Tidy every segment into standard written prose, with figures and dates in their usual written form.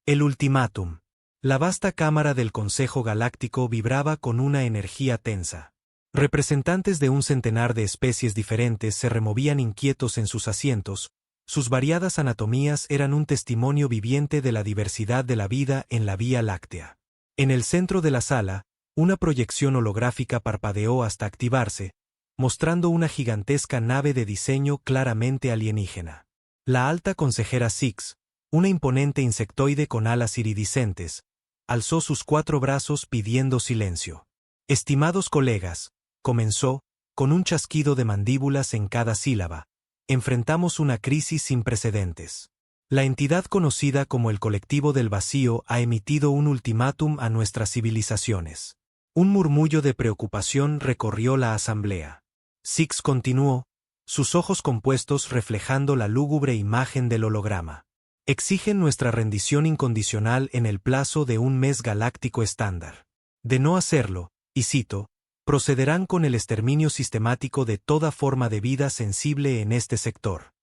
El ultimátum. La vasta cámara del Consejo Galáctico vibraba con una energía tensa. Representantes de un centenar de especies diferentes se removían inquietos en sus asientos. Sus variadas anatomías eran un testimonio viviente de la diversidad de la vida en la Vía Láctea. En el centro de la sala, una proyección holográfica parpadeó hasta activarse, mostrando una gigantesca nave de diseño claramente alienígena. La alta consejera Six, una imponente insectoide con alas iridiscentes, alzó sus 4 brazos pidiendo silencio. Estimados colegas, comenzó, con un chasquido de mandíbulas en cada sílaba, enfrentamos una crisis sin precedentes. La entidad conocida como el Colectivo del Vacío ha emitido un ultimátum a nuestras civilizaciones. Un murmullo de preocupación recorrió la asamblea. Six continuó, sus ojos compuestos reflejando la lúgubre imagen del holograma. Exigen nuestra rendición incondicional en el plazo de un mes galáctico estándar. De no hacerlo, y cito, procederán con el exterminio sistemático de toda forma de vida sensible en este sector.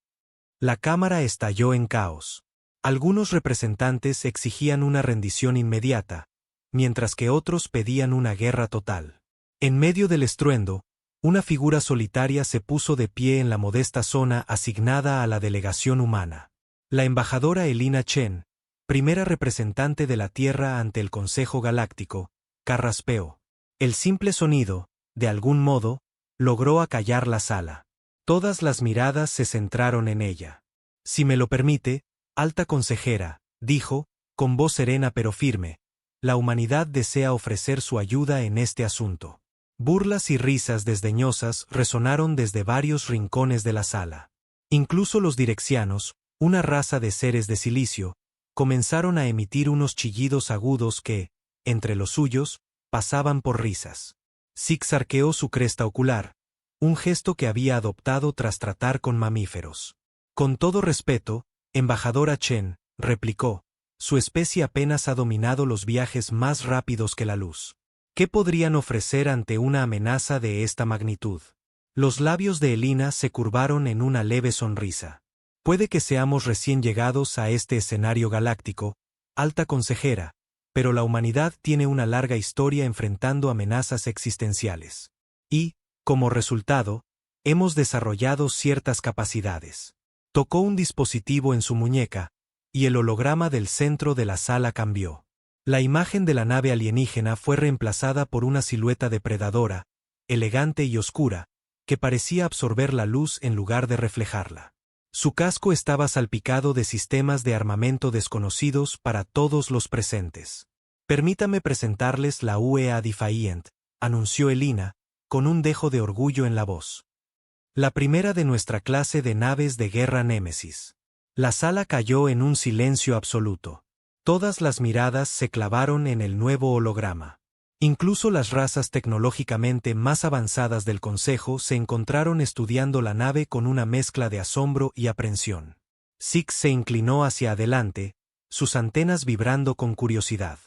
La cámara estalló en caos. Algunos representantes exigían una rendición inmediata, mientras que otros pedían una guerra total. En medio del estruendo, una figura solitaria se puso de pie en la modesta zona asignada a la delegación humana. La embajadora Elina Chen, primera representante de la Tierra ante el Consejo Galáctico, carraspeó. El simple sonido, de algún modo, logró acallar la sala. Todas las miradas se centraron en ella. Si me lo permite, alta consejera, dijo, con voz serena pero firme, la humanidad desea ofrecer su ayuda en este asunto. Burlas y risas desdeñosas resonaron desde varios rincones de la sala. Incluso los direxianos, una raza de seres de silicio, comenzaron a emitir unos chillidos agudos que, entre los suyos, pasaban por risas. Six arqueó su cresta ocular, un gesto que había adoptado tras tratar con mamíferos. Con todo respeto, embajadora Chen, replicó, su especie apenas ha dominado los viajes más rápidos que la luz. ¿Qué podrían ofrecer ante una amenaza de esta magnitud? Los labios de Elina se curvaron en una leve sonrisa. Puede que seamos recién llegados a este escenario galáctico, alta consejera, pero la humanidad tiene una larga historia enfrentando amenazas existenciales. Y, como resultado, hemos desarrollado ciertas capacidades. Tocó un dispositivo en su muñeca, y el holograma del centro de la sala cambió. La imagen de la nave alienígena fue reemplazada por una silueta depredadora, elegante y oscura, que parecía absorber la luz en lugar de reflejarla. Su casco estaba salpicado de sistemas de armamento desconocidos para todos los presentes. Permítame presentarles la UEA Defiant, anunció Elina, con un dejo de orgullo en la voz. La primera de nuestra clase de naves de guerra Némesis. La sala cayó en un silencio absoluto. Todas las miradas se clavaron en el nuevo holograma. Incluso las razas tecnológicamente más avanzadas del Consejo se encontraron estudiando la nave con una mezcla de asombro y aprensión. Six se inclinó hacia adelante, sus antenas vibrando con curiosidad.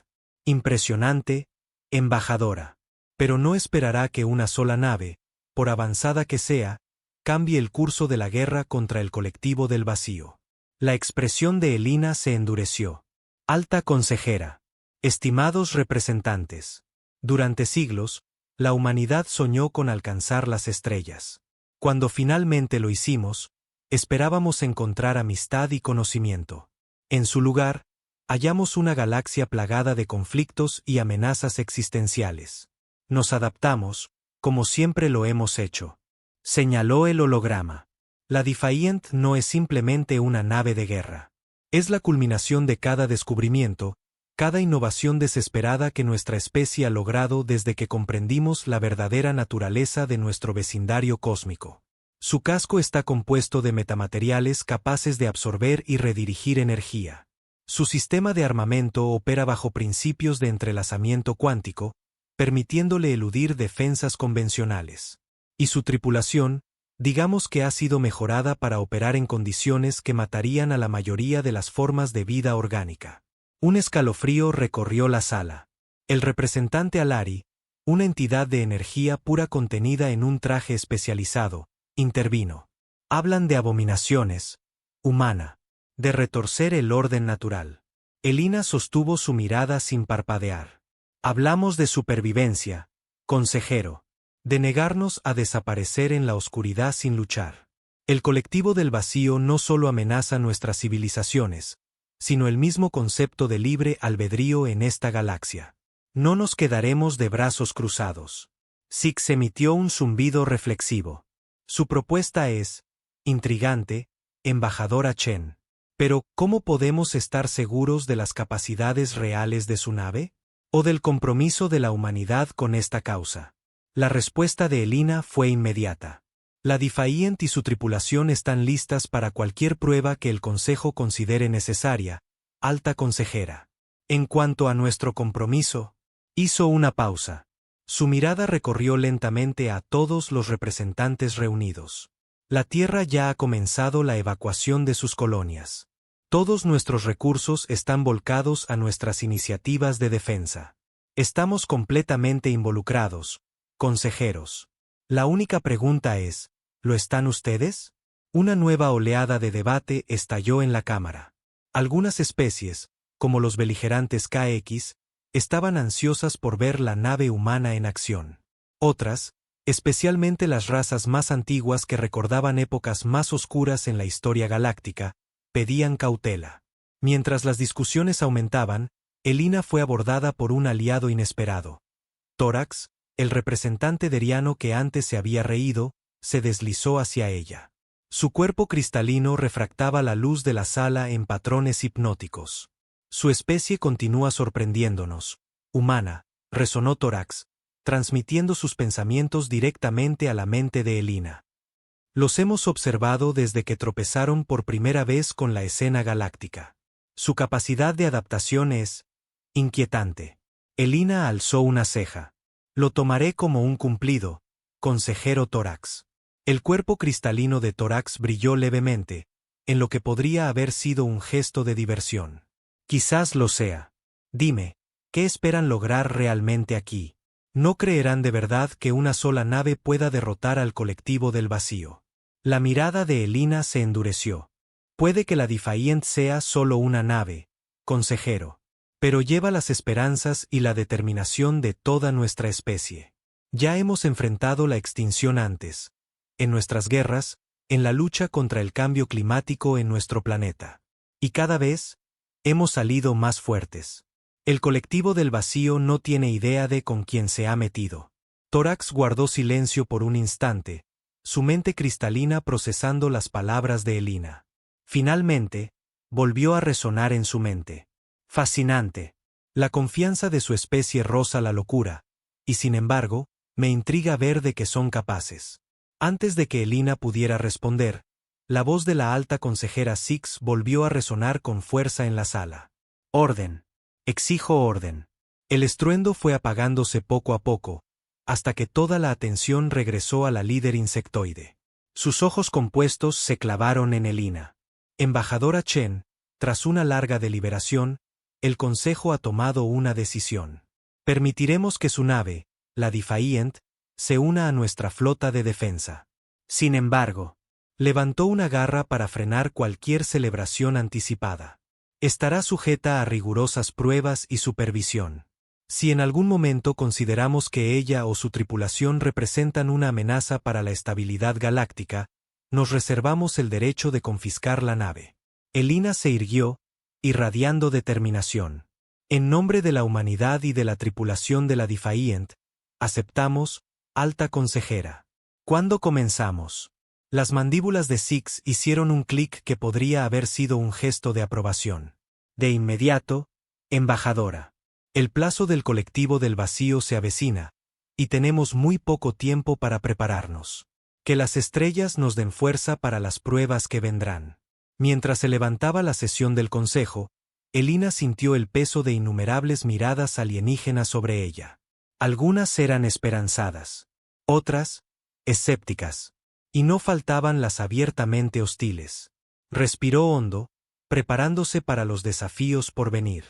Impresionante, embajadora. Pero no esperará que una sola nave, por avanzada que sea, cambie el curso de la guerra contra el Colectivo del Vacío. La expresión de Elina se endureció. Alta consejera. Estimados representantes. Durante siglos, la humanidad soñó con alcanzar las estrellas. Cuando finalmente lo hicimos, esperábamos encontrar amistad y conocimiento. En su lugar, hallamos una galaxia plagada de conflictos y amenazas existenciales. Nos adaptamos, como siempre lo hemos hecho. Señaló el holograma. La Defiant no es simplemente una nave de guerra. Es la culminación de cada descubrimiento, cada innovación desesperada que nuestra especie ha logrado desde que comprendimos la verdadera naturaleza de nuestro vecindario cósmico. Su casco está compuesto de metamateriales capaces de absorber y redirigir energía. Su sistema de armamento opera bajo principios de entrelazamiento cuántico, permitiéndole eludir defensas convencionales. Y su tripulación, digamos que ha sido mejorada para operar en condiciones que matarían a la mayoría de las formas de vida orgánica. Un escalofrío recorrió la sala. El representante Alari, una entidad de energía pura contenida en un traje especializado, intervino. Hablan de abominaciones, humana, de retorcer el orden natural. Elina sostuvo su mirada sin parpadear. Hablamos de supervivencia, consejero. De negarnos a desaparecer en la oscuridad sin luchar. El colectivo del vacío no solo amenaza nuestras civilizaciones, sino el mismo concepto de libre albedrío en esta galaxia. No nos quedaremos de brazos cruzados. Six emitió un zumbido reflexivo. Su propuesta es intrigante, embajadora Chen. Pero, ¿cómo podemos estar seguros de las capacidades reales de su nave? ¿O del compromiso de la humanidad con esta causa? La respuesta de Elina fue inmediata. La Defiant y su tripulación están listas para cualquier prueba que el Consejo considere necesaria, alta consejera. En cuanto a nuestro compromiso, hizo una pausa. Su mirada recorrió lentamente a todos los representantes reunidos. La Tierra ya ha comenzado la evacuación de sus colonias. Todos nuestros recursos están volcados a nuestras iniciativas de defensa. Estamos completamente involucrados, consejeros. La única pregunta es, ¿lo están ustedes? Una nueva oleada de debate estalló en la Cámara. Algunas especies, como los beligerantes KX, estaban ansiosas por ver la nave humana en acción. Otras, especialmente las razas más antiguas que recordaban épocas más oscuras en la historia galáctica, pedían cautela. Mientras las discusiones aumentaban, Elina fue abordada por un aliado inesperado. Tórax, el representante deriano que antes se había reído, se deslizó hacia ella. Su cuerpo cristalino refractaba la luz de la sala en patrones hipnóticos. Su especie continúa sorprendiéndonos. Humana, resonó Tórax, transmitiendo sus pensamientos directamente a la mente de Elina. Los hemos observado desde que tropezaron por primera vez con la escena galáctica. Su capacidad de adaptación es inquietante. Elina alzó una ceja. Lo tomaré como un cumplido, consejero Tórax. El cuerpo cristalino de Tórax brilló levemente, en lo que podría haber sido un gesto de diversión. Quizás lo sea. Dime, ¿qué esperan lograr realmente aquí? No creerán de verdad que una sola nave pueda derrotar al colectivo del vacío. La mirada de Elina se endureció. Puede que la Defiant sea solo una nave, consejero, pero lleva las esperanzas y la determinación de toda nuestra especie. Ya hemos enfrentado la extinción antes, en nuestras guerras, en la lucha contra el cambio climático en nuestro planeta. Y cada vez, hemos salido más fuertes. El colectivo del vacío no tiene idea de con quién se ha metido. Tórax guardó silencio por un instante, su mente cristalina procesando las palabras de Elina. Finalmente, volvió a resonar en su mente. Fascinante. La confianza de su especie roza la locura, y sin embargo, me intriga ver de qué son capaces. Antes de que Elina pudiera responder, la voz de la alta consejera Six volvió a resonar con fuerza en la sala. Orden. Exijo orden. El estruendo fue apagándose poco a poco, hasta que toda la atención regresó a la líder insectoide. Sus ojos compuestos se clavaron en Elina. Embajadora Chen, tras una larga deliberación, el Consejo ha tomado una decisión. Permitiremos que su nave, la Defiant, se una a nuestra flota de defensa. Sin embargo, levantó una garra para frenar cualquier celebración anticipada. Estará sujeta a rigurosas pruebas y supervisión. Si en algún momento consideramos que ella o su tripulación representan una amenaza para la estabilidad galáctica, nos reservamos el derecho de confiscar la nave. Elina se irguió, irradiando determinación. En nombre de la humanidad y de la tripulación de la Defiant, aceptamos, alta consejera. ¿Cuándo comenzamos? Las mandíbulas de Six hicieron un clic que podría haber sido un gesto de aprobación. De inmediato, embajadora. El plazo del colectivo del vacío se avecina, y tenemos muy poco tiempo para prepararnos. Que las estrellas nos den fuerza para las pruebas que vendrán. Mientras se levantaba la sesión del consejo, Elina sintió el peso de innumerables miradas alienígenas sobre ella. Algunas eran esperanzadas, otras, escépticas, y no faltaban las abiertamente hostiles. Respiró hondo, preparándose para los desafíos por venir.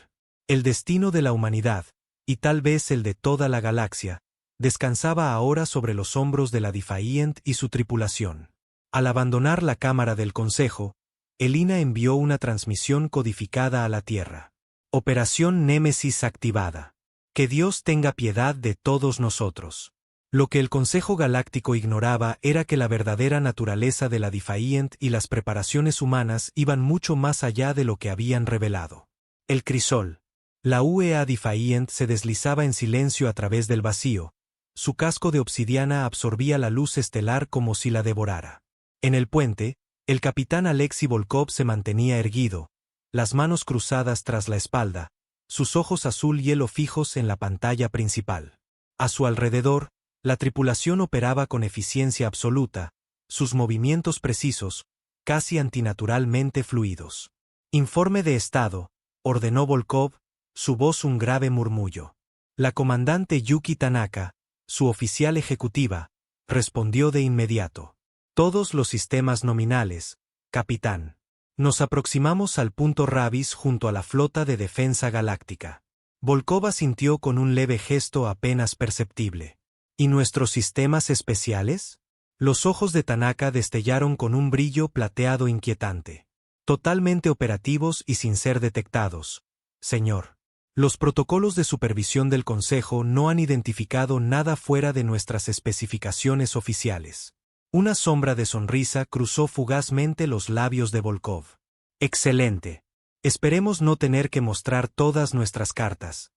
El destino de la humanidad, y tal vez el de toda la galaxia, descansaba ahora sobre los hombros de la Defiant y su tripulación. Al abandonar la cámara del consejo, Elina envió una transmisión codificada a la Tierra. Operación Némesis activada. Que Dios tenga piedad de todos nosotros. Lo que el Consejo Galáctico ignoraba era que la verdadera naturaleza de la Defiant y las preparaciones humanas iban mucho más allá de lo que habían revelado. El crisol. La UEA Defiant se deslizaba en silencio a través del vacío. Su casco de obsidiana absorbía la luz estelar como si la devorara. En el puente, el capitán Alexei Volkov se mantenía erguido, las manos cruzadas tras la espalda, sus ojos azul hielo fijos en la pantalla principal. A su alrededor, la tripulación operaba con eficiencia absoluta, sus movimientos precisos, casi antinaturalmente fluidos. Informe de estado, ordenó Volkov, su voz un grave murmullo. La comandante Yuki Tanaka, su oficial ejecutiva, respondió de inmediato. Todos los sistemas nominales, capitán. Nos aproximamos al punto Ravis junto a la flota de defensa galáctica. Volkov asintió con un leve gesto apenas perceptible. ¿Y nuestros sistemas especiales? Los ojos de Tanaka destellaron con un brillo plateado inquietante. Totalmente operativos y sin ser detectados, señor. Los protocolos de supervisión del Consejo no han identificado nada fuera de nuestras especificaciones oficiales. Una sombra de sonrisa cruzó fugazmente los labios de Volkov. Excelente. Esperemos no tener que mostrar todas nuestras cartas.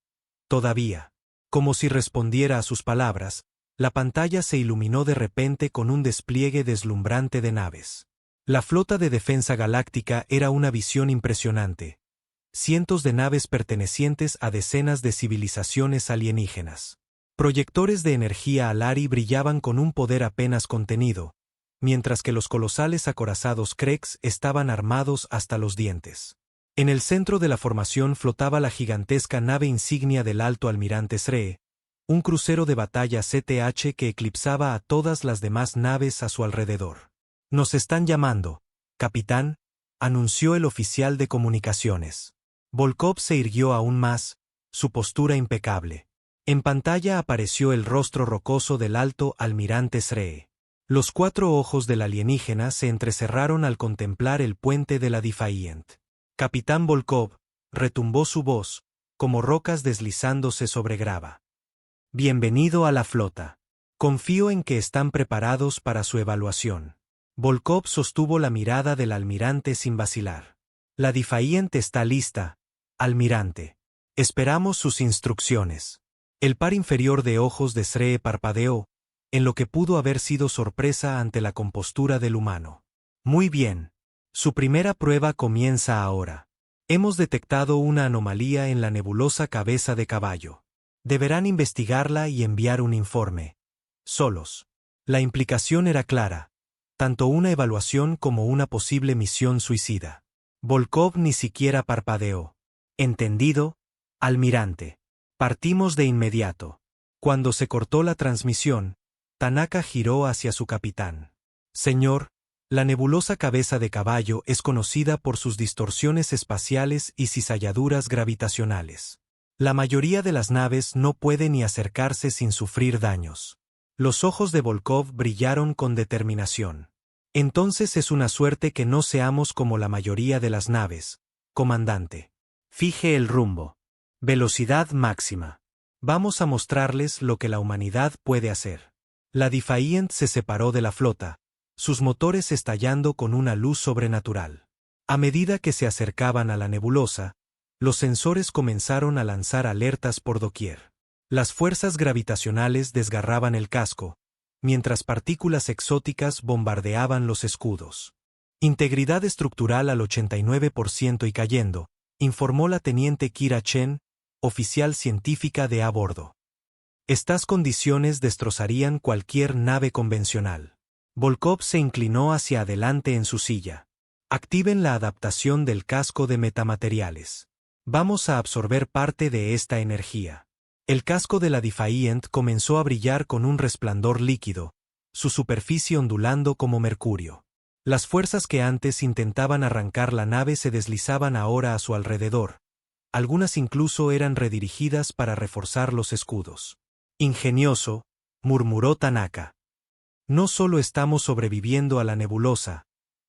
Todavía. Como si respondiera a sus palabras, la pantalla se iluminó de repente con un despliegue deslumbrante de naves. La flota de defensa galáctica era una visión impresionante. Cientos de naves pertenecientes a decenas de civilizaciones alienígenas. Proyectores de energía Alari brillaban con un poder apenas contenido, mientras que los colosales acorazados Krex estaban armados hasta los dientes. En el centro de la formación flotaba la gigantesca nave insignia del Alto Almirante Sree, un crucero de batalla CTH que eclipsaba a todas las demás naves a su alrededor. «Nos están llamando, capitán», anunció el oficial de comunicaciones. Volkov se irguió aún más, su postura impecable. En pantalla apareció el rostro rocoso del Alto Almirante Sree. Los 4 ojos del alienígena se entrecerraron al contemplar el puente de la Defiant. Capitán Volkov, retumbó su voz, como rocas deslizándose sobre grava. Bienvenido a la flota. Confío en que están preparados para su evaluación. Volkov sostuvo la mirada del almirante sin vacilar. La Defiant está lista, almirante. Esperamos sus instrucciones. El par inferior de ojos de Sree parpadeó, en lo que pudo haber sido sorpresa ante la compostura del humano. Muy bien. Su primera prueba comienza ahora. Hemos detectado una anomalía en la nebulosa cabeza de caballo. Deberán investigarla y enviar un informe. Solos. La implicación era clara. Tanto una evaluación como una posible misión suicida. Volkov ni siquiera parpadeó. Entendido, almirante. Partimos de inmediato. Cuando se cortó la transmisión, Tanaka giró hacia su capitán. Señor, la nebulosa cabeza de caballo es conocida por sus distorsiones espaciales y cizalladuras gravitacionales. La mayoría de las naves no puede ni acercarse sin sufrir daños. Los ojos de Volkov brillaron con determinación. Entonces es una suerte que no seamos como la mayoría de las naves, comandante. Fije el rumbo. Velocidad máxima. Vamos a mostrarles lo que la humanidad puede hacer. La Defiant se separó de la flota, sus motores estallando con una luz sobrenatural. A medida que se acercaban a la nebulosa, los sensores comenzaron a lanzar alertas por doquier. Las fuerzas gravitacionales desgarraban el casco, mientras partículas exóticas bombardeaban los escudos. Integridad estructural al 89% y cayendo, informó la teniente Kira Chen, oficial científica de a bordo. Estas condiciones destrozarían cualquier nave convencional. Volkov se inclinó hacia adelante en su silla. Activen la adaptación del casco de metamateriales. Vamos a absorber parte de esta energía. El casco de la Defiant comenzó a brillar con un resplandor líquido, su superficie ondulando como mercurio. Las fuerzas que antes intentaban arrancar la nave se deslizaban ahora a su alrededor. Algunas incluso eran redirigidas para reforzar los escudos. Ingenioso, murmuró Tanaka. No solo estamos sobreviviendo a la nebulosa,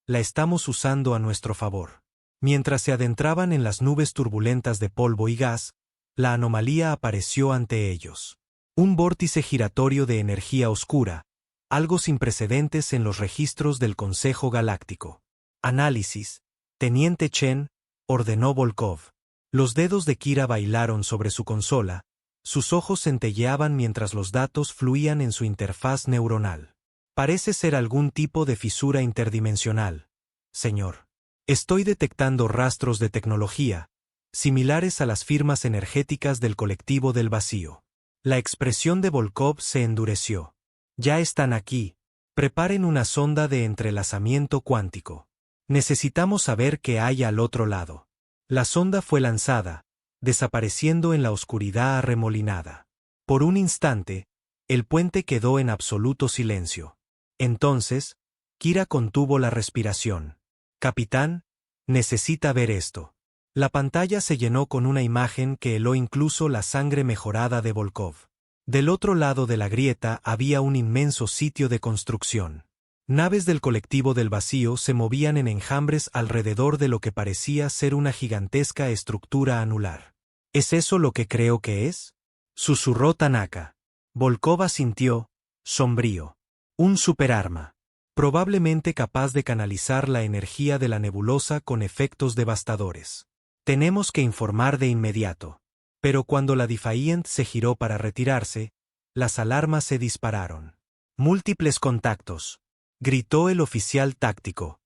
la estamos usando a nuestro favor. Mientras se adentraban en las nubes turbulentas de polvo y gas, la anomalía apareció ante ellos. Un vórtice giratorio de energía oscura, algo sin precedentes en los registros del Consejo Galáctico. Análisis. Teniente Chen, ordenó Volkov. Los dedos de Kira bailaron sobre su consola, sus ojos centelleaban mientras los datos fluían en su interfaz neuronal. Parece ser algún tipo de fisura interdimensional, señor. Estoy detectando rastros de tecnología, similares a las firmas energéticas del colectivo del vacío. La expresión de Volkov se endureció. Ya están aquí. Preparen una sonda de entrelazamiento cuántico. Necesitamos saber qué hay al otro lado. La sonda fue lanzada, desapareciendo en la oscuridad arremolinada. Por un instante, el puente quedó en absoluto silencio. Entonces, Kira contuvo la respiración. Capitán, necesita ver esto. La pantalla se llenó con una imagen que heló incluso la sangre mejorada de Volkov. Del otro lado de la grieta había un inmenso sitio de construcción. Naves del colectivo del vacío se movían en enjambres alrededor de lo que parecía ser una gigantesca estructura anular. ¿Es eso lo que creo que es?, susurró Tanaka. Volkov asintió, sombrío. Un superarma. Probablemente capaz de canalizar la energía de la nebulosa con efectos devastadores. Tenemos que informar de inmediato. Pero cuando la Defiant se giró para retirarse, las alarmas se dispararon. Múltiples contactos, gritó el oficial táctico.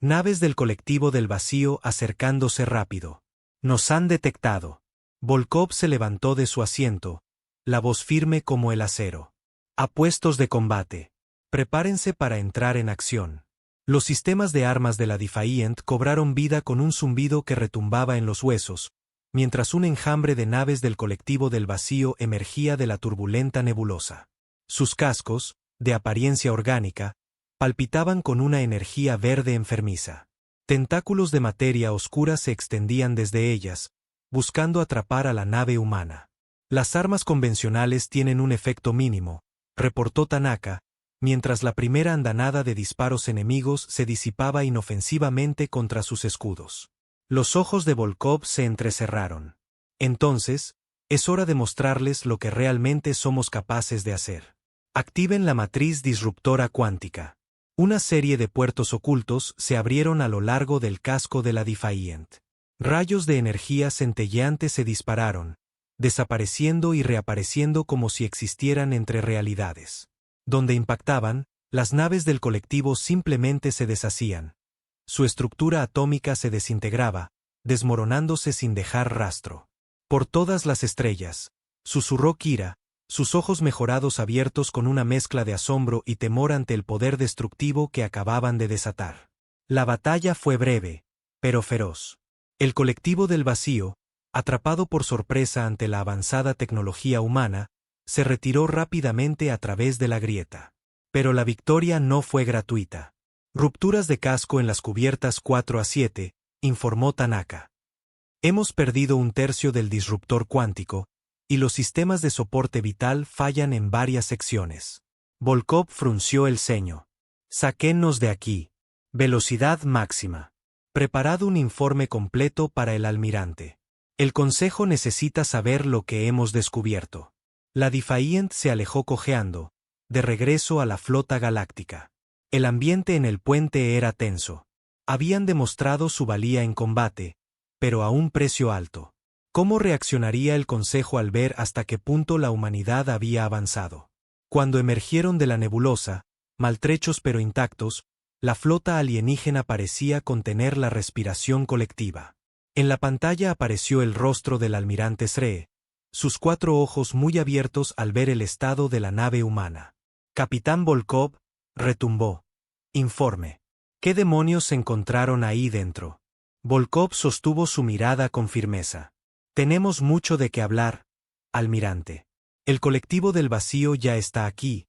Naves del colectivo del vacío acercándose rápido. Nos han detectado. Volkov se levantó de su asiento, la voz firme como el acero. A puestos de combate. Prepárense para entrar en acción. Los sistemas de armas de la Defiant cobraron vida con un zumbido que retumbaba en los huesos, mientras un enjambre de naves del colectivo del vacío emergía de la turbulenta nebulosa. Sus cascos, de apariencia orgánica, palpitaban con una energía verde enfermiza. Tentáculos de materia oscura se extendían desde ellas, buscando atrapar a la nave humana. Las armas convencionales tienen un efecto mínimo, reportó Tanaka, mientras la primera andanada de disparos enemigos se disipaba inofensivamente contra sus escudos. Los ojos de Volkov se entrecerraron. Entonces, es hora de mostrarles lo que realmente somos capaces de hacer. Activen la matriz disruptora cuántica. Una serie de puertos ocultos se abrieron a lo largo del casco de la Defiant. Rayos de energía centelleante se dispararon, desapareciendo y reapareciendo como si existieran entre realidades. Donde impactaban, las naves del colectivo simplemente se deshacían. Su estructura atómica se desintegraba, desmoronándose sin dejar rastro. Por todas las estrellas, susurró Kira, sus ojos mejorados abiertos con una mezcla de asombro y temor ante el poder destructivo que acababan de desatar. La batalla fue breve, pero feroz. El colectivo del vacío, atrapado por sorpresa ante la avanzada tecnología humana, se retiró rápidamente a través de la grieta. Pero la victoria no fue gratuita. Rupturas de casco en las cubiertas 4 a 7, informó Tanaka. Hemos perdido un tercio del disruptor cuántico, y los sistemas de soporte vital fallan en varias secciones. Volkov frunció el ceño. Sáquennos de aquí. Velocidad máxima. Preparado un informe completo para el almirante. El Consejo necesita saber lo que hemos descubierto. La Defiant se alejó cojeando, de regreso a la flota galáctica. El ambiente en el puente era tenso. Habían demostrado su valía en combate, pero a un precio alto. ¿Cómo reaccionaría el Consejo al ver hasta qué punto la humanidad había avanzado? Cuando emergieron de la nebulosa, maltrechos pero intactos, la flota alienígena parecía contener la respiración colectiva. En la pantalla apareció el rostro del almirante Sree, sus 4 ojos muy abiertos al ver el estado de la nave humana. Capitán Volkov, retumbó. Informe. ¿Qué demonios se encontraron ahí dentro? Volkov sostuvo su mirada con firmeza. Tenemos mucho de qué hablar, almirante. El colectivo del vacío ya está aquí,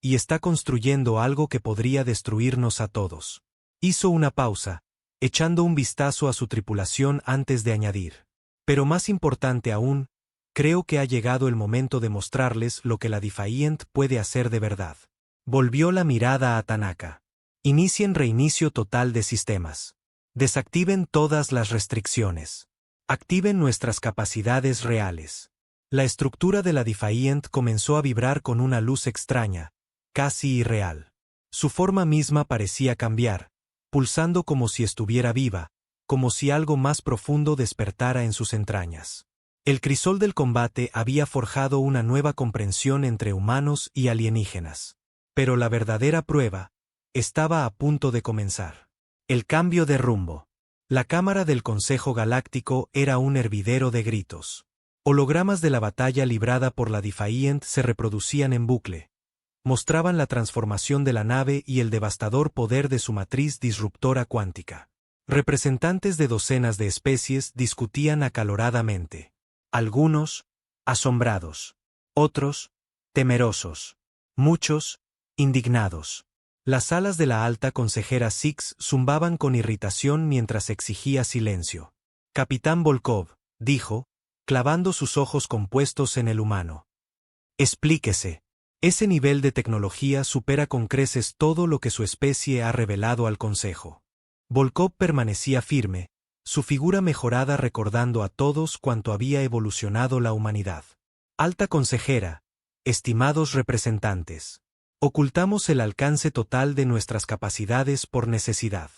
y está construyendo algo que podría destruirnos a todos. Hizo una pausa, echando un vistazo a su tripulación antes de añadir. Pero más importante aún, creo que ha llegado el momento de mostrarles lo que la Defiant puede hacer de verdad. Volvió la mirada a Tanaka. Inicien reinicio total de sistemas. Desactiven todas las restricciones. Activen nuestras capacidades reales. La estructura de la Defiant comenzó a vibrar con una luz extraña, casi irreal. Su forma misma parecía cambiar, pulsando como si estuviera viva, como si algo más profundo despertara en sus entrañas. El crisol del combate había forjado una nueva comprensión entre humanos y alienígenas. Pero la verdadera prueba estaba a punto de comenzar. El cambio de rumbo. La cámara del Consejo Galáctico era un hervidero de gritos. Hologramas de la batalla librada por la Defiant se reproducían en bucle. Mostraban la transformación de la nave y el devastador poder de su matriz disruptora cuántica. Representantes de docenas de especies discutían acaloradamente. Algunos, asombrados. Otros, temerosos. Muchos, indignados. Las salas de la alta consejera Six zumbaban con irritación mientras exigía silencio. Capitán Volkov, dijo, clavando sus ojos compuestos en el humano. Explíquese. Ese nivel de tecnología supera con creces todo lo que su especie ha revelado al Consejo. Volkov permanecía firme, su figura mejorada recordando a todos cuánto había evolucionado la humanidad. Alta consejera, estimados representantes. Ocultamos el alcance total de nuestras capacidades por necesidad.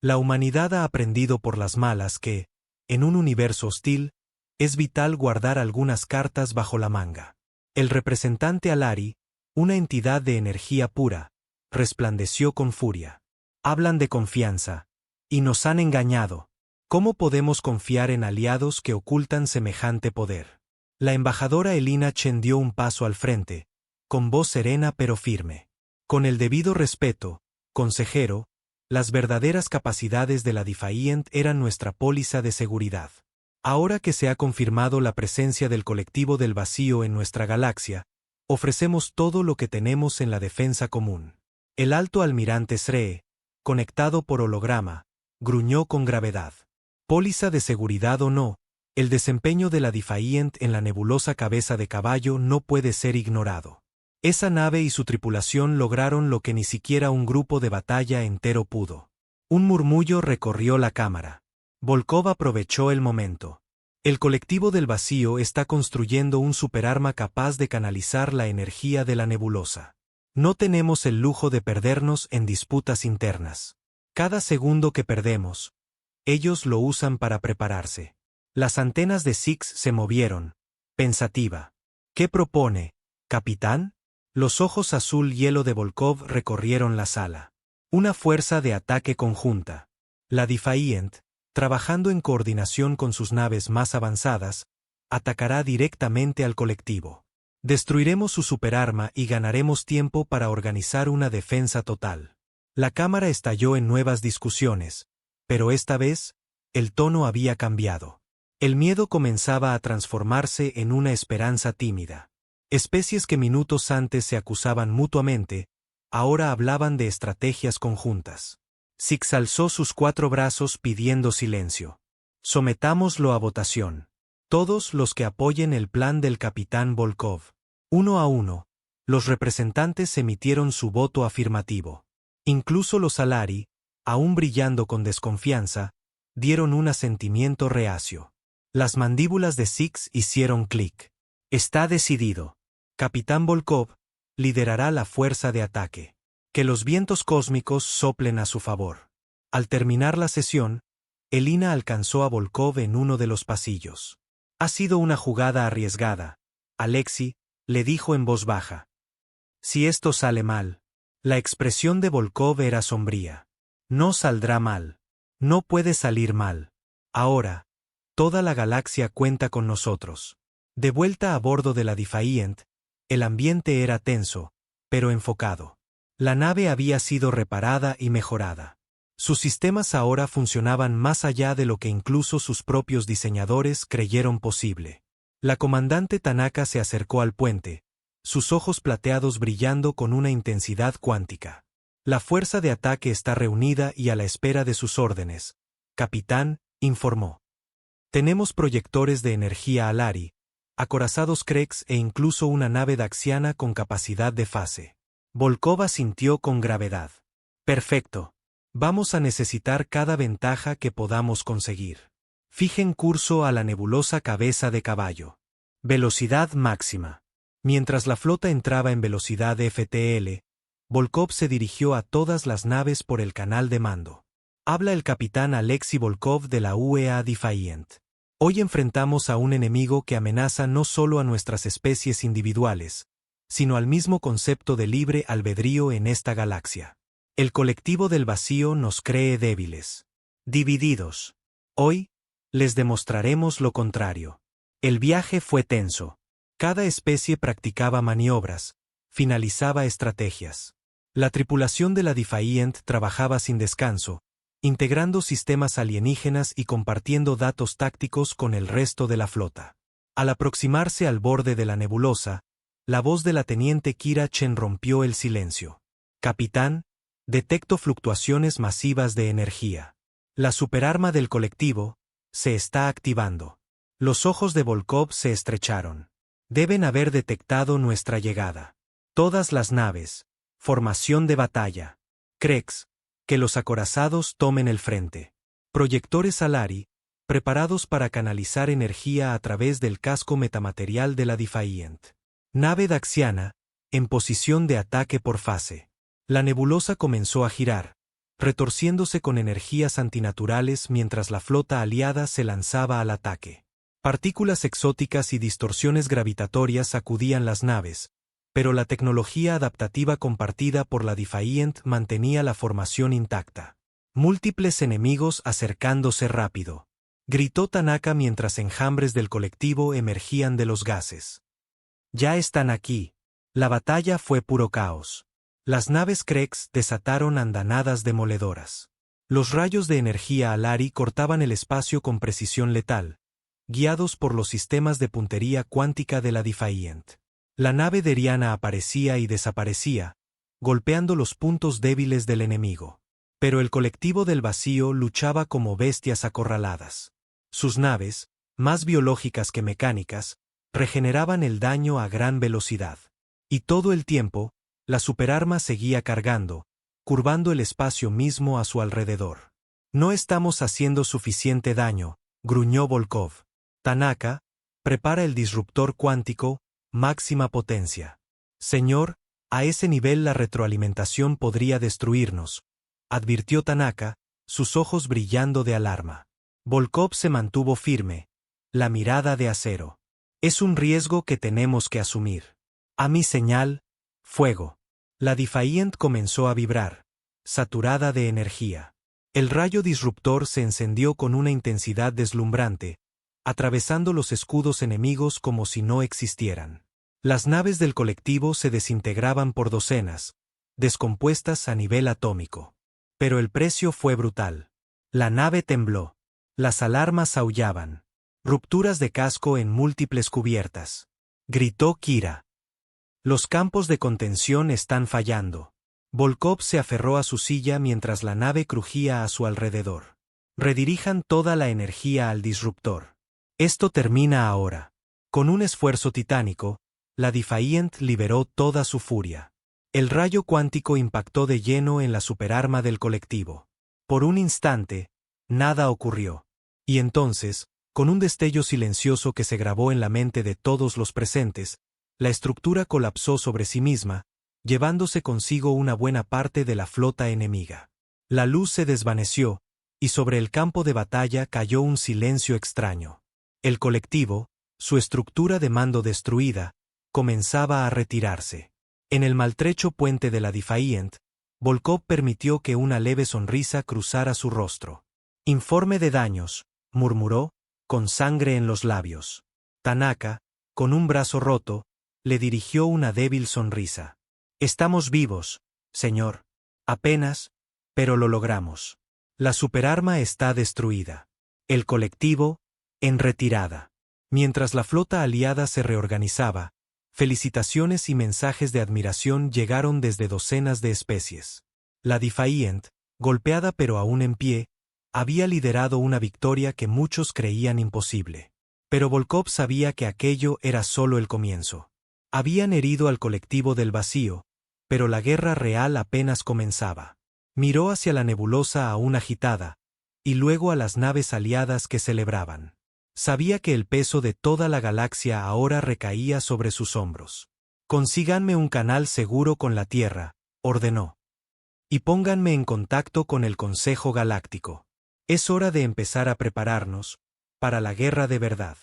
La humanidad ha aprendido por las malas que, en un universo hostil, es vital guardar algunas cartas bajo la manga. El representante Alari, una entidad de energía pura, resplandeció con furia. Hablan de confianza, y nos han engañado. ¿Cómo podemos confiar en aliados que ocultan semejante poder? La embajadora Elina Chen dio un paso al frente, con voz serena pero firme. Con el debido respeto, consejero, las verdaderas capacidades de la Defiant eran nuestra póliza de seguridad. Ahora que se ha confirmado la presencia del colectivo del vacío en nuestra galaxia, ofrecemos todo lo que tenemos en la defensa común. El alto almirante Sree, conectado por holograma, gruñó con gravedad. Póliza de seguridad o no, el desempeño de la Defiant en la nebulosa cabeza de caballo no puede ser ignorado. Esa nave y su tripulación lograron lo que ni siquiera un grupo de batalla entero pudo. Un murmullo recorrió la cámara. Volkov aprovechó el momento. El colectivo del vacío está construyendo un superarma capaz de canalizar la energía de la nebulosa. No tenemos el lujo de perdernos en disputas internas. Cada segundo que perdemos, ellos lo usan para prepararse. Las antenas de Six se movieron, pensativa. ¿Qué propone, capitán? Los ojos azul hielo de Volkov recorrieron la sala. Una fuerza de ataque conjunta. La Defiant, trabajando en coordinación con sus naves más avanzadas, atacará directamente al colectivo. Destruiremos su superarma y ganaremos tiempo para organizar una defensa total. La cámara estalló en nuevas discusiones, pero esta vez, el tono había cambiado. El miedo comenzaba a transformarse en una esperanza tímida. Especies que minutos antes se acusaban mutuamente, ahora hablaban de estrategias conjuntas. Six alzó sus 4 brazos pidiendo silencio. Sometámoslo a votación. Todos los que apoyen el plan del capitán Volkov. Uno a uno, los representantes emitieron su voto afirmativo. Incluso los Alari, aún brillando con desconfianza, dieron un asentimiento reacio. Las mandíbulas de Six hicieron clic. Está decidido. Capitán Volkov liderará la fuerza de ataque. Que los vientos cósmicos soplen a su favor. Al terminar la sesión, Elina alcanzó a Volkov en uno de los pasillos. Ha sido una jugada arriesgada, Alexei, le dijo en voz baja. Si esto sale mal. La expresión de Volkov era sombría. No saldrá mal. No puede salir mal. Ahora, toda la galaxia cuenta con nosotros. De vuelta a bordo de la Defiant, el ambiente era tenso, pero enfocado. La nave había sido reparada y mejorada. Sus sistemas ahora funcionaban más allá de lo que incluso sus propios diseñadores creyeron posible. La comandante Tanaka se acercó al puente, sus ojos plateados brillando con una intensidad cuántica. La fuerza de ataque está reunida y a la espera de sus órdenes, capitán, informó. Tenemos proyectores de energía Alari, acorazados Krex e incluso una nave daxiana con capacidad de fase. Volkov asintió con gravedad. Perfecto. Vamos a necesitar cada ventaja que podamos conseguir. Fijen curso a la nebulosa Cabeza de Caballo. Velocidad máxima. Mientras la flota entraba en velocidad FTL, Volkov se dirigió a todas las naves por el canal de mando. Habla el capitán Alexei Volkov de la UEA Defiant. Hoy enfrentamos a un enemigo que amenaza no solo a nuestras especies individuales, sino al mismo concepto de libre albedrío en esta galaxia. El colectivo del vacío nos cree débiles, divididos. Hoy, les demostraremos lo contrario. El viaje fue tenso. Cada especie practicaba maniobras, finalizaba estrategias. La tripulación de la Defiant trabajaba sin descanso, integrando sistemas alienígenas y compartiendo datos tácticos con el resto de la flota. Al aproximarse al borde de la nebulosa, la voz de la teniente Kira Chen rompió el silencio. Capitán, detecto fluctuaciones masivas de energía. La superarma del colectivo se está activando. Los ojos de Volkov se estrecharon. Deben haber detectado nuestra llegada. Todas las naves. Formación de batalla. Krex, que los acorazados tomen el frente. Proyectores Alari, preparados para canalizar energía a través del casco metamaterial de la Defiant. Nave Daxiana, en posición de ataque por fase. La nebulosa comenzó a girar, retorciéndose con energías antinaturales mientras la flota aliada se lanzaba al ataque. Partículas exóticas y distorsiones gravitatorias sacudían las naves, pero la tecnología adaptativa compartida por la Defiant mantenía la formación intacta. Múltiples enemigos acercándose rápido. Gritó Tanaka mientras enjambres del colectivo emergían de los gases. Ya están aquí. La batalla fue puro caos. Las naves Krex desataron andanadas demoledoras. Los rayos de energía Alari cortaban el espacio con precisión letal, guiados por los sistemas de puntería cuántica de la Defiant. La nave deriana aparecía y desaparecía, golpeando los puntos débiles del enemigo. Pero el colectivo del vacío luchaba como bestias acorraladas. Sus naves, más biológicas que mecánicas, regeneraban el daño a gran velocidad. Y todo el tiempo, la superarma seguía cargando, curvando el espacio mismo a su alrededor. No estamos haciendo suficiente daño, gruñó Volkov. Tanaka, prepara el disruptor cuántico, máxima potencia. Señor, a ese nivel la retroalimentación podría destruirnos, advirtió Tanaka, sus ojos brillando de alarma. Volkov se mantuvo firme, la mirada de acero. Es un riesgo que tenemos que asumir. A mi señal, fuego. La Defiant comenzó a vibrar, saturada de energía. El rayo disruptor se encendió con una intensidad deslumbrante, atravesando los escudos enemigos como si no existieran. Las naves del colectivo se desintegraban por docenas, descompuestas a nivel atómico. Pero el precio fue brutal. La nave tembló. Las alarmas aullaban. Rupturas de casco en múltiples cubiertas. Gritó Kira. Los campos de contención están fallando. Volkov se aferró a su silla mientras la nave crujía a su alrededor. Redirijan toda la energía al disruptor. Esto termina ahora. Con un esfuerzo titánico, la Defiant liberó toda su furia. El rayo cuántico impactó de lleno en la superarma del colectivo. Por un instante, nada ocurrió. Y entonces, con un destello silencioso que se grabó en la mente de todos los presentes, la estructura colapsó sobre sí misma, llevándose consigo una buena parte de la flota enemiga. La luz se desvaneció, y sobre el campo de batalla cayó un silencio extraño. El colectivo, su estructura de mando destruida, comenzaba a retirarse. En el maltrecho puente de la Defiant, Volkov permitió que una leve sonrisa cruzara su rostro. Informe de daños, murmuró, con sangre en los labios. Tanaka, con un brazo roto, le dirigió una débil sonrisa. Estamos vivos, señor. Apenas, pero lo logramos. La superarma está destruida. El colectivo, en retirada. Mientras la flota aliada se reorganizaba, felicitaciones y mensajes de admiración llegaron desde docenas de especies. La Defiant, golpeada pero aún en pie, había liderado una victoria que muchos creían imposible. Pero Volkov sabía que aquello era solo el comienzo. Habían herido al colectivo del vacío, pero la guerra real apenas comenzaba. Miró hacia la nebulosa aún agitada, y luego a las naves aliadas que celebraban. Sabía que el peso de toda la galaxia ahora recaía sobre sus hombros. Consíganme un canal seguro con la Tierra, ordenó. Y pónganme en contacto con el Consejo Galáctico. Es hora de empezar a prepararnos para la guerra de verdad.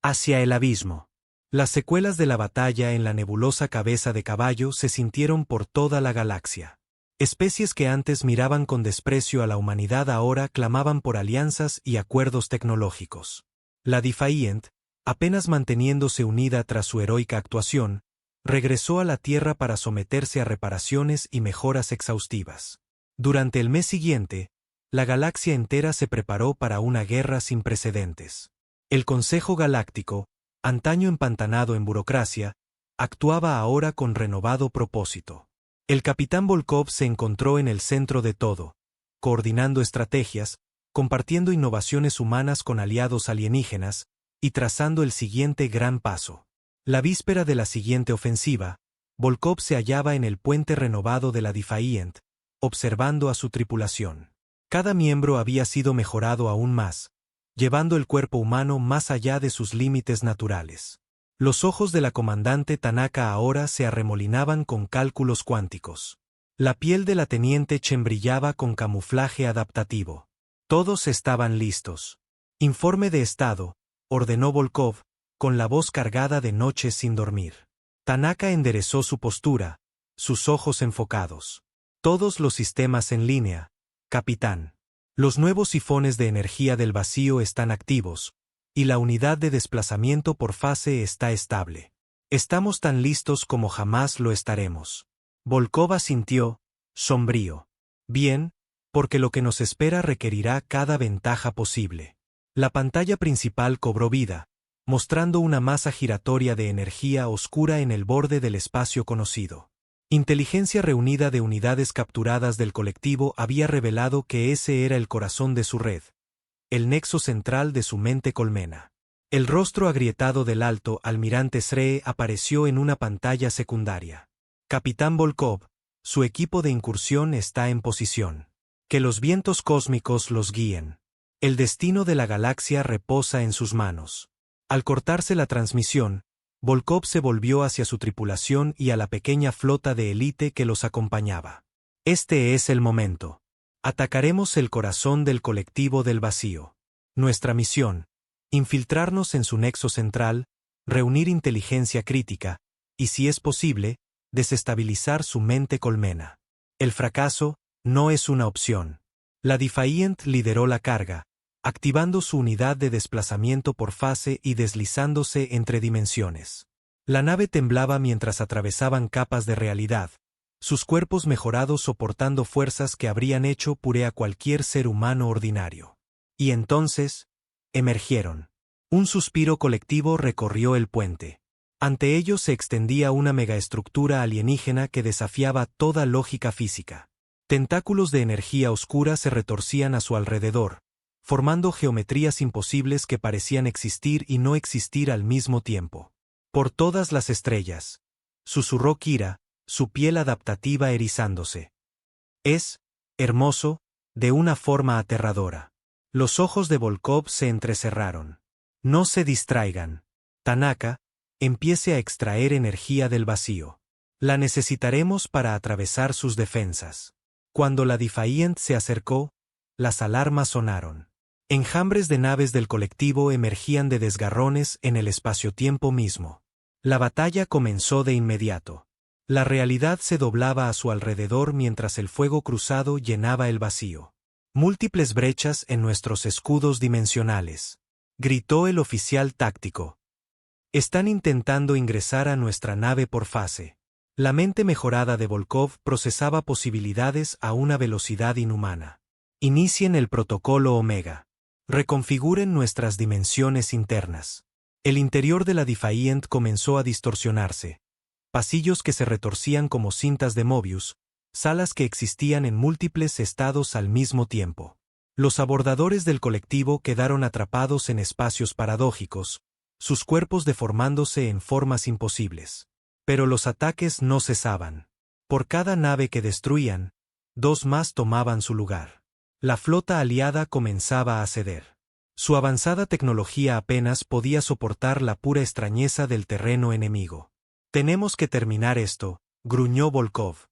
Hacia el abismo. Las secuelas de la batalla en la nebulosa Cabeza de Caballo se sintieron por toda la galaxia. Especies que antes miraban con desprecio a la humanidad ahora clamaban por alianzas y acuerdos tecnológicos. La Defiant, apenas manteniéndose unida tras su heroica actuación, regresó a la Tierra para someterse a reparaciones y mejoras exhaustivas. Durante el mes siguiente, la galaxia entera se preparó para una guerra sin precedentes. El Consejo Galáctico, antaño empantanado en burocracia, actuaba ahora con renovado propósito. El capitán Volkov se encontró en el centro de todo, coordinando estrategias, compartiendo innovaciones humanas con aliados alienígenas, y trazando el siguiente gran paso. La víspera de la siguiente ofensiva, Volkov se hallaba en el puente renovado de la Defiant, observando a su tripulación. Cada miembro había sido mejorado aún más, llevando el cuerpo humano más allá de sus límites naturales. Los ojos de la comandante Tanaka ahora se arremolinaban con cálculos cuánticos. La piel de la teniente Chen brillaba con camuflaje adaptativo. Todos estaban listos. Informe de estado, ordenó Volkov, con la voz cargada de noches sin dormir. Tanaka enderezó su postura, sus ojos enfocados. Todos los sistemas en línea, capitán. Los nuevos sifones de energía del vacío están activos, y la unidad de desplazamiento por fase está estable. Estamos tan listos como jamás lo estaremos. Volkov asintió, sombrío. Bien, porque lo que nos espera requerirá cada ventaja posible. La pantalla principal cobró vida, mostrando una masa giratoria de energía oscura en el borde del espacio conocido. Inteligencia reunida de unidades capturadas del colectivo había revelado que ese era el corazón de su red, el nexo central de su mente colmena. El rostro agrietado del alto almirante Sree apareció en una pantalla secundaria. Capitán Volkov, su equipo de incursión está en posición. Que los vientos cósmicos los guíen. El destino de la galaxia reposa en sus manos. Al cortarse la transmisión, Volkov se volvió hacia su tripulación y a la pequeña flota de élite que los acompañaba. Este es el momento. Atacaremos el corazón del colectivo del vacío. Nuestra misión, infiltrarnos en su nexo central, reunir inteligencia crítica, y si es posible, desestabilizar su mente colmena. El fracaso no es una opción. La Defiant lideró la carga, activando su unidad de desplazamiento por fase y deslizándose entre dimensiones. La nave temblaba mientras atravesaban capas de realidad, sus cuerpos mejorados soportando fuerzas que habrían hecho puré a cualquier ser humano ordinario. Y entonces, emergieron. Un suspiro colectivo recorrió el puente. Ante ellos se extendía una megaestructura alienígena que desafiaba toda lógica física. Tentáculos de energía oscura se retorcían a su alrededor, formando geometrías imposibles que parecían existir y no existir al mismo tiempo. Por todas las estrellas, susurró Kira, su piel adaptativa erizándose. Es hermoso, de una forma aterradora. Los ojos de Volkov se entrecerraron. No se distraigan. Tanaka, empiece a extraer energía del vacío. La necesitaremos para atravesar sus defensas. Cuando la Defiant se acercó, las alarmas sonaron. Enjambres de naves del colectivo emergían de desgarrones en el espacio-tiempo mismo. La batalla comenzó de inmediato. La realidad se doblaba a su alrededor mientras el fuego cruzado llenaba el vacío. Múltiples brechas en nuestros escudos dimensionales, gritó el oficial táctico. Están intentando ingresar a nuestra nave por fase. La mente mejorada de Volkov procesaba posibilidades a una velocidad inhumana. Inicien el protocolo Omega. Reconfiguren nuestras dimensiones internas. El interior de la Defiant comenzó a distorsionarse. Pasillos que se retorcían como cintas de Mobius, salas que existían en múltiples estados al mismo tiempo. Los abordadores del colectivo quedaron atrapados en espacios paradójicos, sus cuerpos deformándose en formas imposibles. Pero los ataques no cesaban. Por cada nave que destruían, 2 más tomaban su lugar. La flota aliada comenzaba a ceder. Su avanzada tecnología apenas podía soportar la pura extrañeza del terreno enemigo. «Tenemos que terminar esto», gruñó Volkov.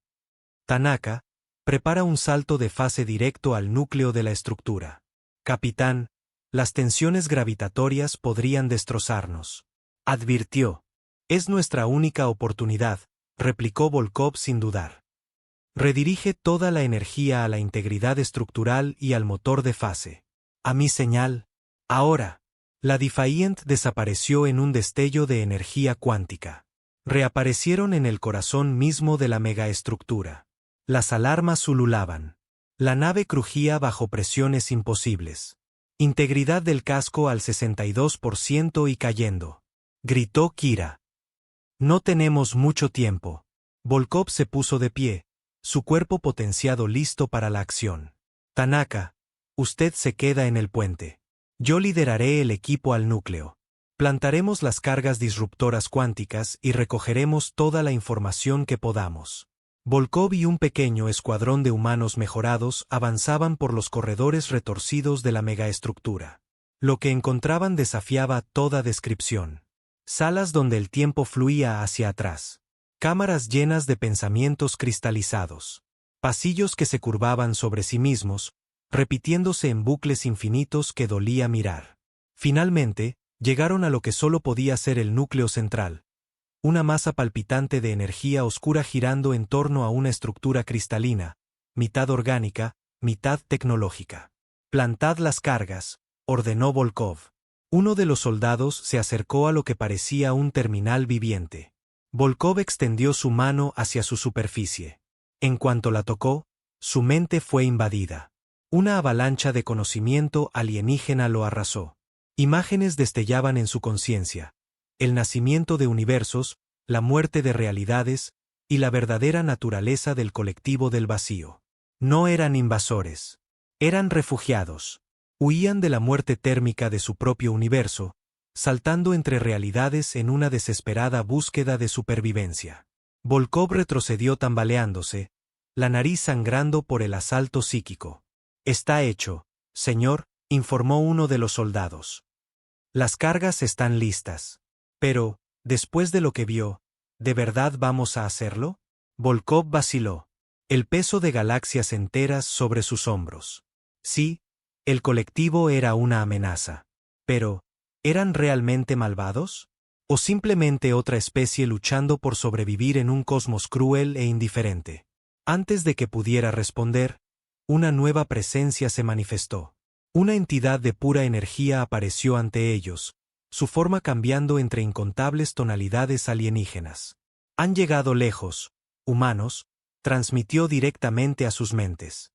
Tanaka, prepara un salto de fase directo al núcleo de la estructura. Capitán, las tensiones gravitatorias podrían destrozarnos. Advirtió. Es nuestra única oportunidad, replicó Volkov sin dudar. Redirige toda la energía a la integridad estructural y al motor de fase. A mi señal. Ahora. La Defiant desapareció en un destello de energía cuántica. Reaparecieron en el corazón mismo de la megaestructura. Las alarmas ululaban. La nave crujía bajo presiones imposibles. Integridad del casco al 62% y cayendo. Gritó Kira. No tenemos mucho tiempo. Volkov se puso de pie, su cuerpo potenciado listo para la acción. Tanaka, usted se queda en el puente. Yo lideraré el equipo al núcleo. Plantaremos las cargas disruptoras cuánticas y recogeremos toda la información que podamos. Volkov y un pequeño escuadrón de humanos mejorados avanzaban por los corredores retorcidos de la megaestructura. Lo que encontraban desafiaba toda descripción. Salas donde el tiempo fluía hacia atrás. Cámaras llenas de pensamientos cristalizados. Pasillos que se curvaban sobre sí mismos, repitiéndose en bucles infinitos que dolía mirar. Finalmente, llegaron a lo que solo podía ser el núcleo central. Una masa palpitante de energía oscura girando en torno a una estructura cristalina, mitad orgánica, mitad tecnológica. «Plantad las cargas», ordenó Volkov. Uno de los soldados se acercó a lo que parecía un terminal viviente. Volkov extendió su mano hacia su superficie. En cuanto la tocó, su mente fue invadida. Una avalancha de conocimiento alienígena lo arrasó. Imágenes destellaban en su conciencia. El nacimiento de universos, la muerte de realidades, y la verdadera naturaleza del colectivo del vacío. No eran invasores. Eran refugiados. Huían de la muerte térmica de su propio universo, saltando entre realidades en una desesperada búsqueda de supervivencia. Volkov retrocedió tambaleándose, la nariz sangrando por el asalto psíquico. «Está hecho, señor», informó uno de los soldados. «Las cargas están listas. Pero, después de lo que vio, ¿de verdad vamos a hacerlo?» Volkov vaciló. El peso de galaxias enteras sobre sus hombros. Sí, el colectivo era una amenaza. Pero, ¿eran realmente malvados? ¿O simplemente otra especie luchando por sobrevivir en un cosmos cruel e indiferente? Antes de que pudiera responder, una nueva presencia se manifestó. Una entidad de pura energía apareció ante ellos, su forma cambiando entre incontables tonalidades alienígenas. «Han llegado lejos, humanos», transmitió directamente a sus mentes.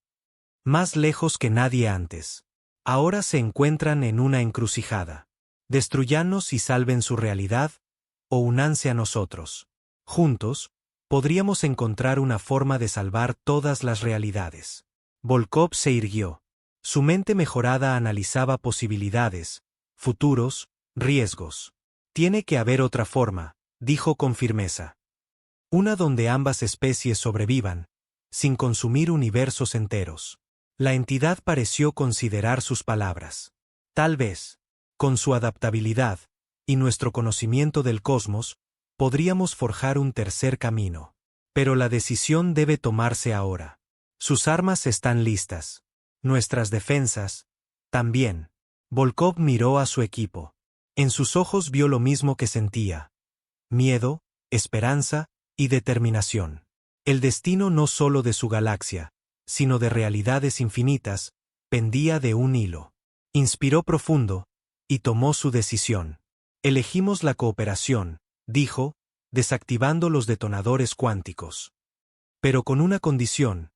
«Más lejos que nadie antes. Ahora se encuentran en una encrucijada. Destruyanos y salven su realidad, o únanse a nosotros. Juntos, podríamos encontrar una forma de salvar todas las realidades». Volkov se irguió. Su mente mejorada analizaba posibilidades, futuros, riesgos. «Tiene que haber otra forma», dijo con firmeza. «Una donde ambas especies sobrevivan, sin consumir universos enteros». La entidad pareció considerar sus palabras. «Tal vez, con su adaptabilidad, y nuestro conocimiento del cosmos, podríamos forjar un tercer camino. Pero la decisión debe tomarse ahora. Sus armas están listas. Nuestras defensas, también». Volkov miró a su equipo. En sus ojos vio lo mismo que sentía. Miedo, esperanza y determinación. El destino no solo de su galaxia, sino de realidades infinitas, pendía de un hilo. Inspiró profundo, y tomó su decisión. «Elegimos la cooperación», dijo, desactivando los detonadores cuánticos. «Pero con una condición.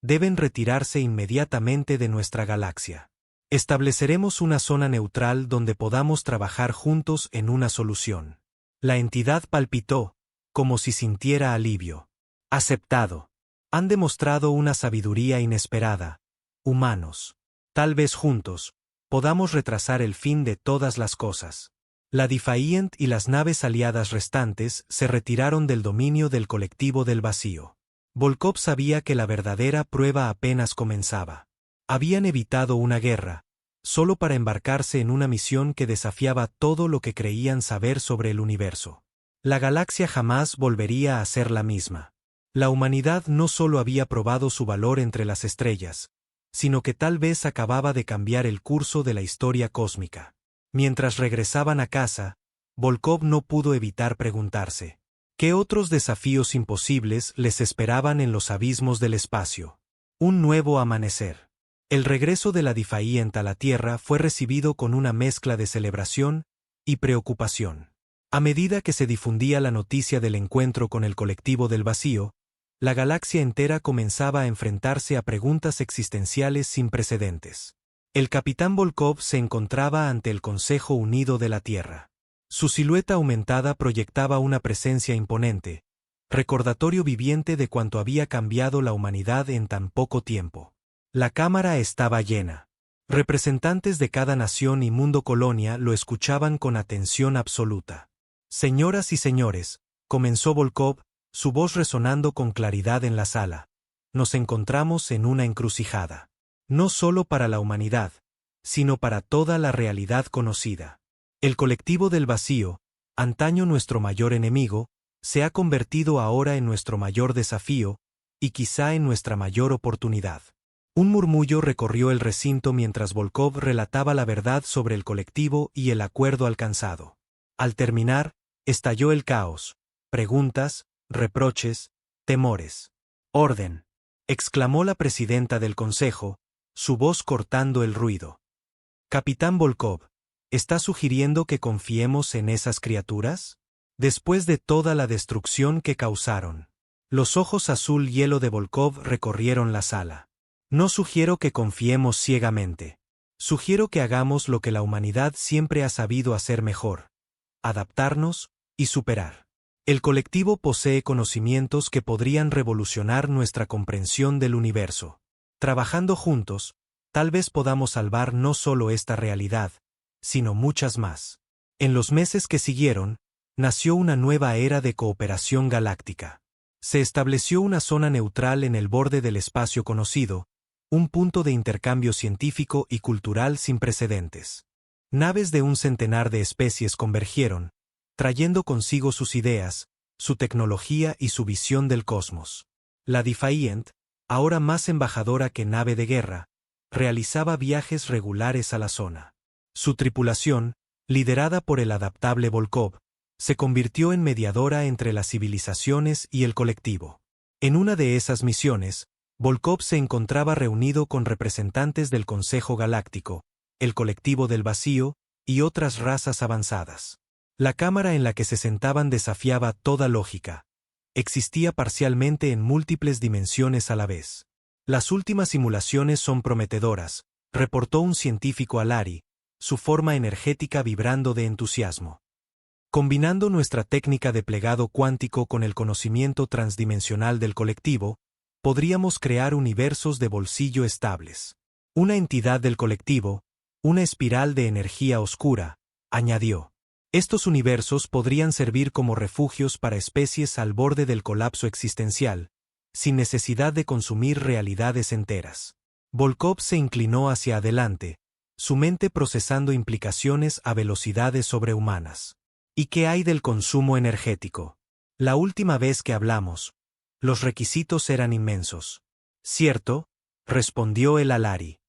Deben retirarse inmediatamente de nuestra galaxia. Estableceremos una zona neutral donde podamos trabajar juntos en una solución». La entidad palpitó, como si sintiera alivio. «Aceptado. Han demostrado una sabiduría inesperada. Humanos. Tal vez juntos, podamos retrasar el fin de todas las cosas». La Defiant y las naves aliadas restantes se retiraron del dominio del colectivo del vacío. Volkov sabía que la verdadera prueba apenas comenzaba. Habían evitado una guerra, solo para embarcarse en una misión que desafiaba todo lo que creían saber sobre el universo. La galaxia jamás volvería a ser la misma. La humanidad no solo había probado su valor entre las estrellas, sino que tal vez acababa de cambiar el curso de la historia cósmica. Mientras regresaban a casa, Volkov no pudo evitar preguntarse, ¿qué otros desafíos imposibles les esperaban en los abismos del espacio? Un nuevo amanecer. El regreso de la Defiant a la Tierra fue recibido con una mezcla de celebración y preocupación. A medida que se difundía la noticia del encuentro con el colectivo del vacío, la galaxia entera comenzaba a enfrentarse a preguntas existenciales sin precedentes. El capitán Volkov se encontraba ante el Consejo Unido de la Tierra. Su silueta aumentada proyectaba una presencia imponente, recordatorio viviente de cuánto había cambiado la humanidad en tan poco tiempo. La cámara estaba llena. Representantes de cada nación y mundo colonia lo escuchaban con atención absoluta. Señoras y señores, comenzó Volkov, su voz resonando con claridad en la sala. Nos encontramos en una encrucijada. No solo para la humanidad, sino para toda la realidad conocida. El colectivo del vacío, antaño nuestro mayor enemigo, se ha convertido ahora en nuestro mayor desafío, y quizá en nuestra mayor oportunidad. Un murmullo recorrió el recinto mientras Volkov relataba la verdad sobre el colectivo y el acuerdo alcanzado. Al terminar, estalló el caos. Preguntas, reproches, temores. «Orden», exclamó la presidenta del consejo, su voz cortando el ruido. «Capitán Volkov, ¿está sugiriendo que confiemos en esas criaturas? Después de toda la destrucción que causaron». Los ojos azul hielo de Volkov recorrieron la sala. «No sugiero que confiemos ciegamente. Sugiero que hagamos lo que la humanidad siempre ha sabido hacer mejor: adaptarnos y superar. El colectivo posee conocimientos que podrían revolucionar nuestra comprensión del universo. Trabajando juntos, tal vez podamos salvar no solo esta realidad, sino muchas más». En los meses que siguieron, nació una nueva era de cooperación galáctica. Se estableció una zona neutral en el borde del espacio conocido, un punto de intercambio científico y cultural sin precedentes. Naves de un centenar de especies convergieron, trayendo consigo sus ideas, su tecnología y su visión del cosmos. La Defiant, ahora más embajadora que nave de guerra, realizaba viajes regulares a la zona. Su tripulación, liderada por el adaptable Volkov, se convirtió en mediadora entre las civilizaciones y el colectivo. En una de esas misiones, Volkov se encontraba reunido con representantes del Consejo Galáctico, el colectivo del vacío y otras razas avanzadas. La cámara en la que se sentaban desafiaba toda lógica. Existía parcialmente en múltiples dimensiones a la vez. «Las últimas simulaciones son prometedoras», reportó un científico a Lari, su forma energética vibrando de entusiasmo. «Combinando nuestra técnica de plegado cuántico con el conocimiento transdimensional del colectivo, podríamos crear universos de bolsillo estables. Una entidad del colectivo, una espiral de energía oscura», añadió. «Estos universos podrían servir como refugios para especies al borde del colapso existencial, sin necesidad de consumir realidades enteras». Volkov se inclinó hacia adelante, su mente procesando implicaciones a velocidades sobrehumanas. «¿Y qué hay del consumo energético? La última vez que hablamos, los requisitos eran inmensos». «Cierto», respondió el Alari.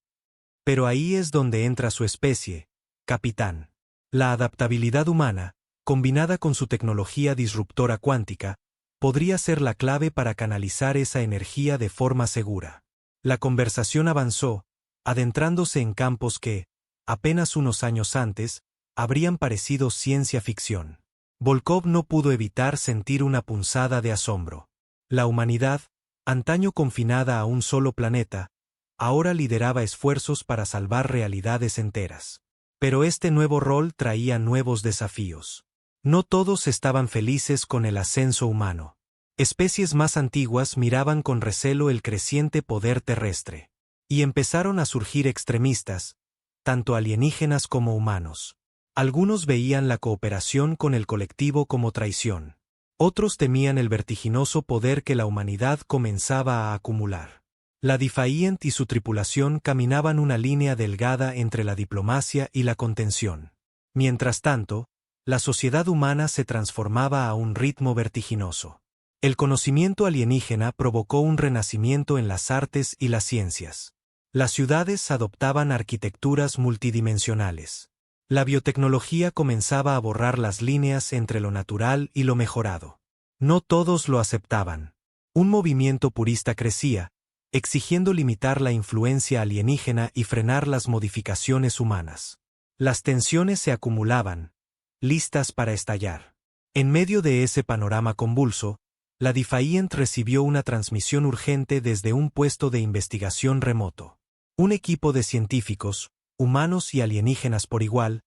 «Pero ahí es donde entra su especie, capitán. La adaptabilidad humana, combinada con su tecnología disruptora cuántica, podría ser la clave para canalizar esa energía de forma segura». La conversación avanzó, adentrándose en campos que, apenas unos años antes, habrían parecido ciencia ficción. Volkov no pudo evitar sentir una punzada de asombro. La humanidad, antaño confinada a un solo planeta, ahora lideraba esfuerzos para salvar realidades enteras. Pero este nuevo rol traía nuevos desafíos. No todos estaban felices con el ascenso humano. Especies más antiguas miraban con recelo el creciente poder terrestre. Y empezaron a surgir extremistas, tanto alienígenas como humanos. Algunos veían la cooperación con el colectivo como traición. Otros temían el vertiginoso poder que la humanidad comenzaba a acumular. La Defiant y su tripulación caminaban una línea delgada entre la diplomacia y la contención. Mientras tanto, la sociedad humana se transformaba a un ritmo vertiginoso. El conocimiento alienígena provocó un renacimiento en las artes y las ciencias. Las ciudades adoptaban arquitecturas multidimensionales. La biotecnología comenzaba a borrar las líneas entre lo natural y lo mejorado. No todos lo aceptaban. Un movimiento purista crecía, exigiendo limitar la influencia alienígena y frenar las modificaciones humanas. Las tensiones se acumulaban, listas para estallar. En medio de ese panorama convulso, la Defiant recibió una transmisión urgente desde un puesto de investigación remoto. Un equipo de científicos, humanos y alienígenas por igual,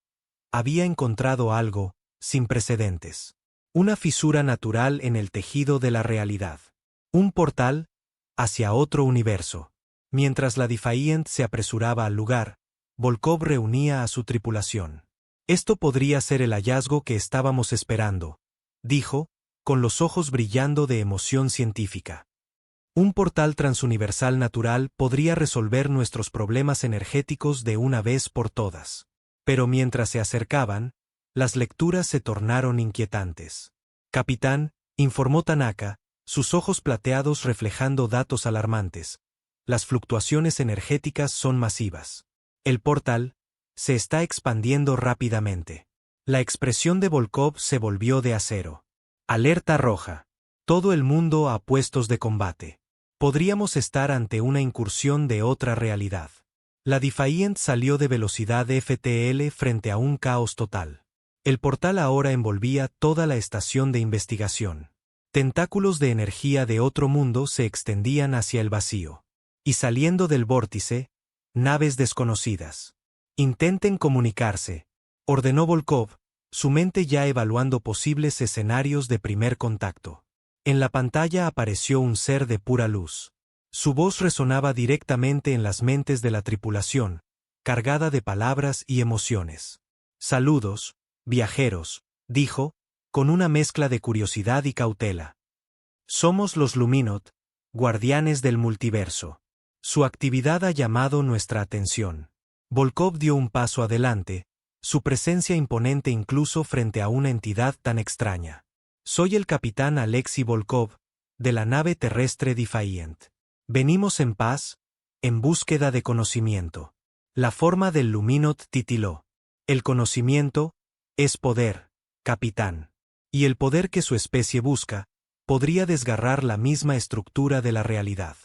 había encontrado algo, sin precedentes. Una fisura natural en el tejido de la realidad. Un portal hacia otro universo. Mientras la Defiant se apresuraba al lugar, Volkov reunía a su tripulación. Esto podría ser el hallazgo que estábamos esperando, dijo, con los ojos brillando de emoción científica. Un portal transuniversal natural podría resolver nuestros problemas energéticos de una vez por todas. Pero mientras se acercaban, las lecturas se tornaron inquietantes. Capitán, informó Tanaka, sus ojos plateados reflejando datos alarmantes. Las fluctuaciones energéticas son masivas. El portal se está expandiendo rápidamente. La expresión de Volkov se volvió de acero. Alerta roja. Todo el mundo a puestos de combate. Podríamos estar ante una incursión de otra realidad. La Defiant salió de velocidad FTL frente a un caos total. El portal ahora envolvía toda la estación de investigación. Tentáculos de energía de otro mundo se extendían hacia el vacío. Y saliendo del vórtice, naves desconocidas. Intenten comunicarse, ordenó Volkov, su mente ya evaluando posibles escenarios de primer contacto. En la pantalla apareció un ser de pura luz. Su voz resonaba directamente en las mentes de la tripulación, cargada de palabras y emociones. Saludos, viajeros, dijo, con una mezcla de curiosidad y cautela. Somos los Luminot, guardianes del multiverso. Su actividad ha llamado nuestra atención. Volkov dio un paso adelante, su presencia imponente incluso frente a una entidad tan extraña. Soy el capitán Alexei Volkov, de la nave terrestre Defiant. Venimos en paz, en búsqueda de conocimiento. La forma del Luminot titiló. El conocimiento es poder, capitán. Y el poder que su especie busca, podría desgarrar la misma estructura de la realidad.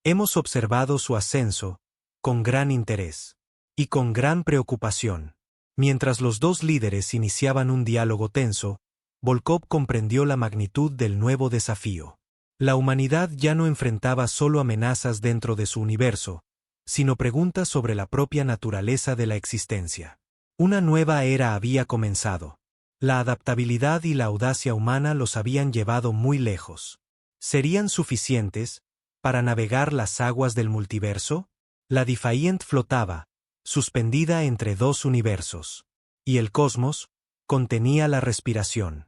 Hemos observado su ascenso, con gran interés. Y con gran preocupación. Mientras los dos líderes iniciaban un diálogo tenso, Volkov comprendió la magnitud del nuevo desafío. La humanidad ya no enfrentaba solo amenazas dentro de su universo, sino preguntas sobre la propia naturaleza de la existencia. Una nueva era había comenzado. La adaptabilidad y la audacia humana los habían llevado muy lejos. ¿Serían suficientes para navegar las aguas del multiverso? La Defiant flotaba, suspendida entre dos universos. Y el cosmos contenía la respiración.